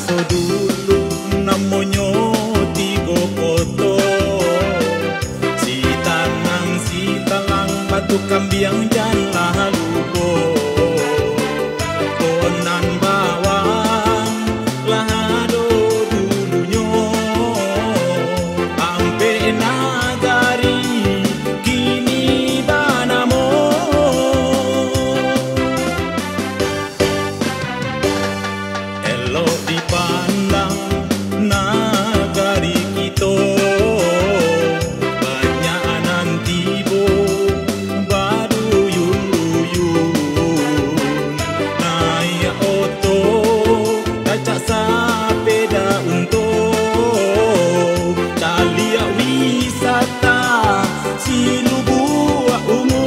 So dulu namanya tigo koto, si tanang si talang batu kambiang jalan lubo, konan bawang lahado dulunya, ampe nagari kini banamo. Elo dipandang nagari kito, banyak nantibo baduyun-uyun, naik oto kacak sepeda untuk calia wisata si Lubuk Ungu.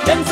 Dan